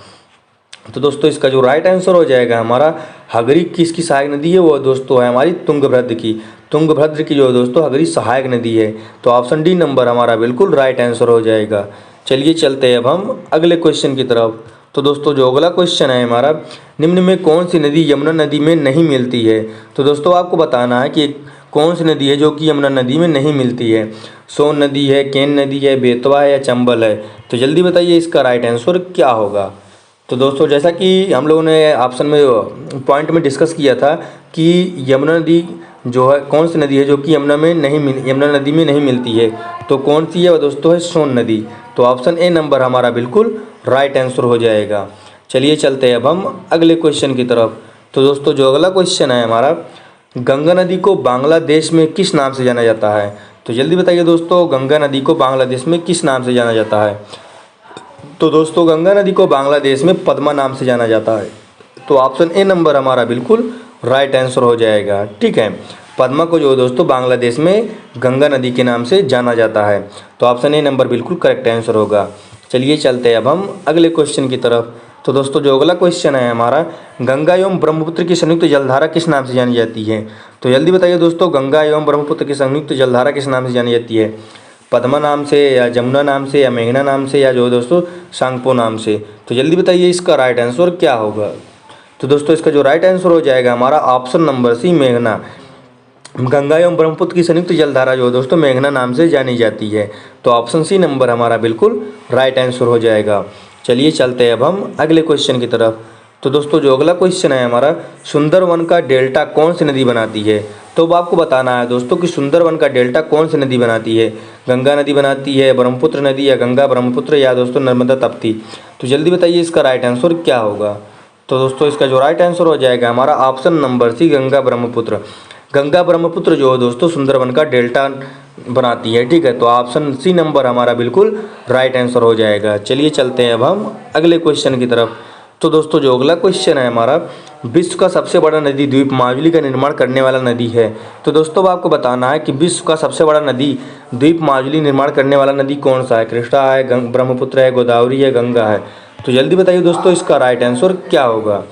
तो दोस्तों इसका जो राइट आंसर हो जाएगा हमारा, हगरी किसकी सहायक नदी है, वो दोस्तों है हमारी तुंगभद्र की। तुंगभद्र की जो है दोस्तों हगरी सहायक नदी है। तो ऑप्शन डी नंबर हमारा बिल्कुल राइट आंसर हो जाएगा। चलिए चलते हैं अब हम अगले क्वेश्चन की तरफ। तो दोस्तों जो अगला क्वेश्चन है हमारा, निम्न में कौन सी नदी यमुना नदी में नहीं मिलती है। तो दोस्तों आपको बताना है कि कौन सी नदी है जो कि यमुना नदी में नहीं मिलती है। सोन नदी है, केन नदी है, बेतवा है, या चंबल है। तो जल्दी बताइए इसका राइट आंसर क्या होगा। तो दोस्तों जैसा कि हम लोगों ने ऑप्शन में पॉइंट में डिस्कस किया था कि यमुना नदी जो है, कौन सी नदी है जो कि यमुना नदी में नहीं मिलती है। तो कौन सी है वो दोस्तों है सोन नदी। तो ऑप्शन ए नंबर हमारा बिल्कुल राइट आंसर हो जाएगा। चलिए चलते हैं अब हम अगले क्वेश्चन की तरफ। तो दोस्तों जो अगला क्वेश्चन है हमारा, गंगा नदी को बांग्लादेश में किस नाम से जाना जाता है। तो जल्दी बताइए दोस्तों गंगा नदी को बांग्लादेश में किस नाम से जाना जाता है। तो दोस्तों गंगा नदी को बांग्लादेश में पद्मा नाम से जाना जाता है। तो ऑप्शन ए नंबर हमारा बिल्कुल राइट आंसर हो जाएगा। ठीक है, पद्मा को जो दोस्तों बांग्लादेश में गंगा नदी के नाम से जाना जाता है। तो ऑप्शन ए नंबर बिल्कुल करेक्ट आंसर होगा। चलिए चलते हैं अब हम अगले क्वेश्चन की तरफ। तो दोस्तों जो अगला क्वेश्चन है हमारा, गंगा एवं ब्रह्मपुत्र की संयुक्त जलधारा किस नाम से जानी जाती है। तो जल्दी बताइए दोस्तों गंगा एवं ब्रह्मपुत्र की संयुक्त जलधारा किस नाम से जानी जाती है। पद्मा नाम से, या जमुना नाम से, या मेघना नाम से, या जो दोस्तों सांगपो नाम से। तो जल्दी बताइए इसका राइट आंसर क्या होगा। तो दोस्तों इसका जो राइट आंसर हो जाएगा हमारा ऑप्शन नंबर सी, मेघना। गंगा एवं ब्रह्मपुत्र की संयुक्त जलधारा जो दोस्तों मेघना नाम से जानी जाती है। तो ऑप्शन सी नंबर हमारा बिल्कुल राइट आंसर हो जाएगा। चलिए चलते हैं अब हम अगले क्वेश्चन की तरफ। तो दोस्तों जो अगला क्वेश्चन है हमारा, सुंदरवन का डेल्टा कौन सी नदी बनाती है। तो अब आपको बताना है दोस्तों कि सुंदरवन का डेल्टा कौन सी नदी बनाती है। गंगा नदी बनाती है, ब्रह्मपुत्र नदी, या गंगा ब्रह्मपुत्र, या दोस्तों नर्मदा ताप्ती। तो जल्दी बताइए इसका राइट आंसर क्या होगा। तो दोस्तों इसका जो राइट आंसर हो जाएगा हमारा option number C, Ganga Brahmaputra. Ganga Brahmaputra जो है दोस्तों सुंदरवन का डेल्टा बनाती है, ठीक है। तो ऑप्शन सी नंबर हमारा बिल्कुल राइट आंसर हो जाएगा। चलिए चलते हैं अब हम अगले क्वेश्चन की तरफ। तो दोस्तों जो अगला क्वेश्चन है हमारा, विश्व का सबसे बड़ा नदी द्वीप माजुली का निर्माण करने वाला नदी है। तो दोस्तों अब आपको बताना है कि विश्व का सबसे बड़ा नदी द्वीप माजुली निर्माण करने वाला नदी कौन सा है। कृष्णा है, ब्रह्मपुत्र है, गोदावरी है, गंगा है। तो जल्दी बताइए दोस्तों इसका राइट आंसर क्या होगा।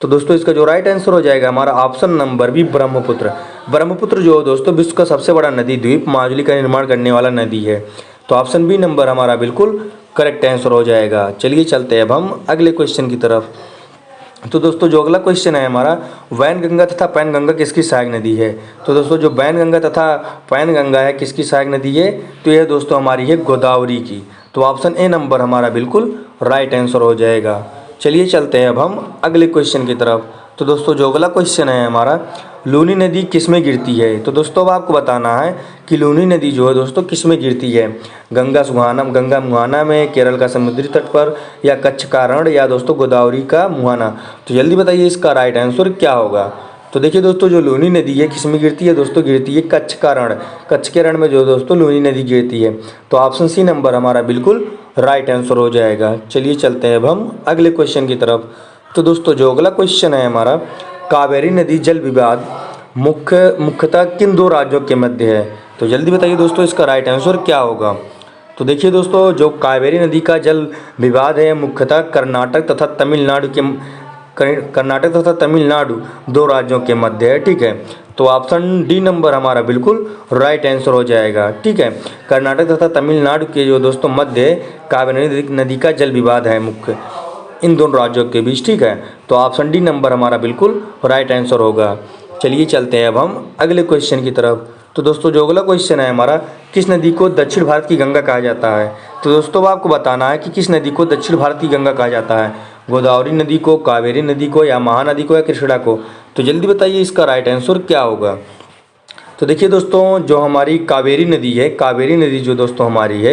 तो दोस्तों इसका जो राइट आंसर हो जाएगा हमारा option number B, Brahmaputra. Brahmaputra जो है दोस्तों विश्व का सबसे बड़ा नदी द्वीप माजुली का निर्माण करने वाला नदी है। तो ऑप्शन बी नंबर हमारा बिल्कुल करेक्ट आंसर हो जाएगा। चलिए चलते हैं अब हम अगले क्वेश्चन की तरफ। तो दोस्तों जो अगला क्वेश्चन है हमारा, वैनगंगा तथा पैनगंगा किसकी सहायक नदी है। तो दोस्तों जो वैनगंगा तथा पैनगंगा है किसकी सहायक नदी है, तो यह दोस्तों हमारी है गोदावरी की। तो ऑप्शन ए नंबर हमारा बिल्कुल राइट आंसर हो जाएगा। चलिए चलते हैं अब हम अगले क्वेश्चन की तरफ। तो दोस्तों जो अगला क्वेश्चन है हमारा, लूनी नदी किस में गिरती है। तो दोस्तों अब आपको बताना है कि लूनी नदी जो है दोस्तों किस में गिरती है। गंगा मुहाना में, केरल का समुद्री तट पर, या कच्छ का रण, या दोस्तों गोदावरी का मुहाना। तो जल्दी बताइए इसका राइट आंसर क्या होगा। तो देखिए दोस्तों जो लूनी नदी है किस में गिरती है दोस्तों, गिरती है कच्छ का रण। कच्छ के रण में जो दोस्तों लूनी नदी गिरती है। तो ऑप्शन सी नंबर हमारा बिल्कुल राइट आंसर हो जाएगा। चलिए चलते हैं अब हम अगले क्वेश्चन की तरफ। तो दोस्तों जो अगला क्वेश्चन है हमारा, कावेरी नदी जल विवाद मुख्यतः किन दो राज्यों के मध्य है। तो जल्दी बताइए दोस्तों इसका राइट आंसर क्या होगा। तो देखिए दोस्तों जो कावेरी नदी का जल विवाद है मुख्यतः कर्नाटक तथा तमिलनाडु दो राज्यों के मध्य है, ठीक है। तो ऑप्शन डी नंबर हमारा बिल्कुल राइट आंसर हो जाएगा, ठीक है। कर्नाटक तथा तमिलनाडु के जो दोस्तों मध्य कावेरी नदी का जल विवाद है मुख्य इन दोनों राज्यों के बीच, ठीक है। तो ऑप्शन डी नंबर हमारा बिल्कुल राइट आंसर होगा। चलिए चलते हैं अब हम अगले क्वेश्चन की तरफ। तो दोस्तों जो अगला क्वेश्चन है हमारा, किस नदी को दक्षिण भारत की गंगा कहा जाता है। तो दोस्तों आपको बताना है कि किस नदी को दक्षिण भारत की गंगा कहा जाता है। गोदावरी नदी को, कावेरी नदी को, या महानदी को, या कृष्णा को। तो जल्दी बताइए इसका राइट आंसर क्या होगा। तो देखिए दोस्तों जो हमारी कावेरी नदी है, कावेरी नदी जो दोस्तों हमारी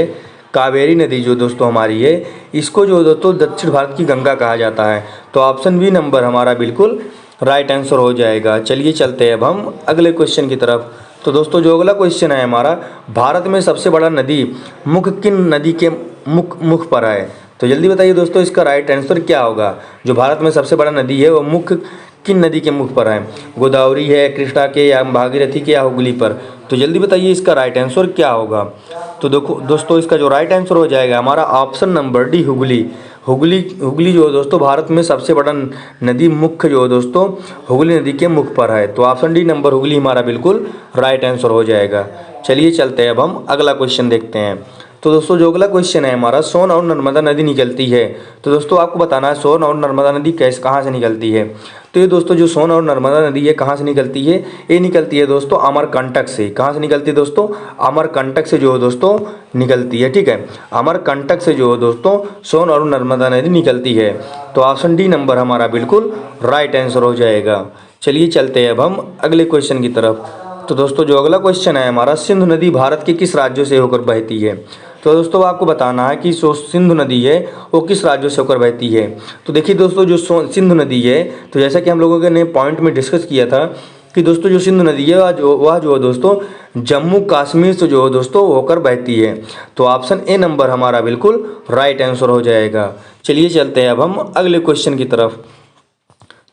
है, इसको जो दोस्तों दक्षिण भारत की गंगा कहा जाता है। तो ऑप्शन बी नंबर हमारा बिल्कुल राइट आंसर हो जाएगा। चलिए चलते हैं अब हम अगले क्वेश्चन की तरफ। तो दोस्तों जो अगला क्वेश्चन है हमारा, भारत में सबसे बड़ा नदी मुख किन नदी के मुख पर है। तो जल्दी बताइए दोस्तों इसका राइट आंसर क्या होगा। जो भारत में सबसे बड़ा नदी है वो मुख किन नदी के मुख पर है। गोदावरी है, कृष्णा के, या भागीरथी के, या हुगली पर। तो जल्दी बताइए इसका राइट आंसर क्या होगा। तो देखो दोस्तों इसका जो राइट आंसर हो जाएगा हमारा option number D, Hooghly. Hooghly जो है दोस्तों भारत में सबसे बड़ा नदी मुख्य जो है दोस्तों हुगली नदी के मुख पर है। तो ऑप्शन डी नंबर हुगली हमारा बिल्कुल राइट आंसर हो जाएगा। चलिए चलते हैं अब हम अगला क्वेश्चन देखते हैं। तो दोस्तों जो अगला क्वेश्चन है हमारा, सोन और नर्मदा नदी निकलती है। तो दोस्तों आपको बताना है सोन और नर्मदा नदी कहाँ से निकलती है। तो ये दोस्तों जो सोन और नर्मदा नदी है कहाँ से निकलती है, ये निकलती है दोस्तों अमरकंटक से। कहाँ से निकलती है दोस्तों, अमरकंटक से जो है दोस्तों निकलती है, ठीक है। अमरकंटक से जो है दोस्तों सोन और नर्मदा नदी निकलती है। तो ऑप्शन डी नंबर हमारा बिल्कुल राइट आंसर हो जाएगा। चलिए चलते हैं अब हम अगले क्वेश्चन की तरफ। तो दोस्तों जो अगला क्वेश्चन है हमारा, सिंधु नदी भारत के किस राज्यों से होकर बहती है। तो दोस्तों आपको बताना है कि जो सिंधु नदी है वो किस राज्यों से होकर बहती है। तो देखिए दोस्तों जो सिंधु नदी है, तो जैसा कि हम लोगों ने पॉइंट में डिस्कस किया था कि दोस्तों जो सिंधु नदी है वह जो है दोस्तों जम्मू कश्मीर से जो है दोस्तों होकर बहती है। तो ऑप्शन ए नंबर हमारा बिल्कुल राइट आंसर हो जाएगा। चलिए चलते हैं अब हम अगले क्वेश्चन की तरफ।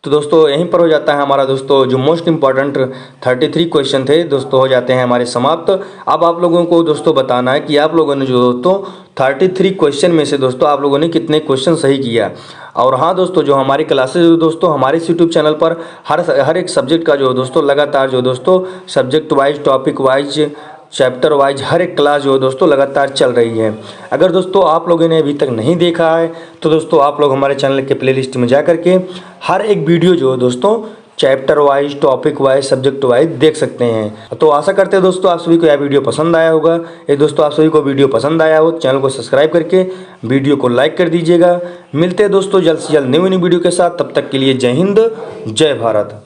तो दोस्तों यहीं पर हो जाता है हमारा दोस्तों जो मोस्ट इंपॉर्टेंट 33 क्वेश्चन थे दोस्तों हो जाते हैं हमारे समाप्त। अब आप लोगों को दोस्तों बताना है कि आप लोगों ने जो दोस्तों 33 क्वेश्चन में से दोस्तों आप लोगों ने कितने क्वेश्चन सही किया। और हाँ दोस्तों जो हमारी क्लासेज दोस्तों हमारे यूट्यूब चैनल पर हर एक सब्जेक्ट का जो दोस्तों लगातार जो दोस्तों subject wise, topic wise, chapter wise हर एक क्लास जो दोस्तों लगातार चल रही है। अगर दोस्तों आप लोगों ने अभी तक नहीं देखा है तो दोस्तों आप लोग हमारे चैनल के प्लेलिस्ट में जा करके हर एक वीडियो जो दोस्तों chapter wise, topic wise, subject wise देख सकते हैं। तो आशा करते हैं दोस्तों आप सभी को यह वीडियो पसंद आया होगा। ये दोस्तों आप सभी को वीडियो पसंद आया हो चैनल को सब्सक्राइब करके वीडियो को लाइक कर दीजिएगा। मिलते हैं दोस्तों जल्द से जल्द नई वीडियो के साथ। तब तक के लिए जय हिंद, जय भारत।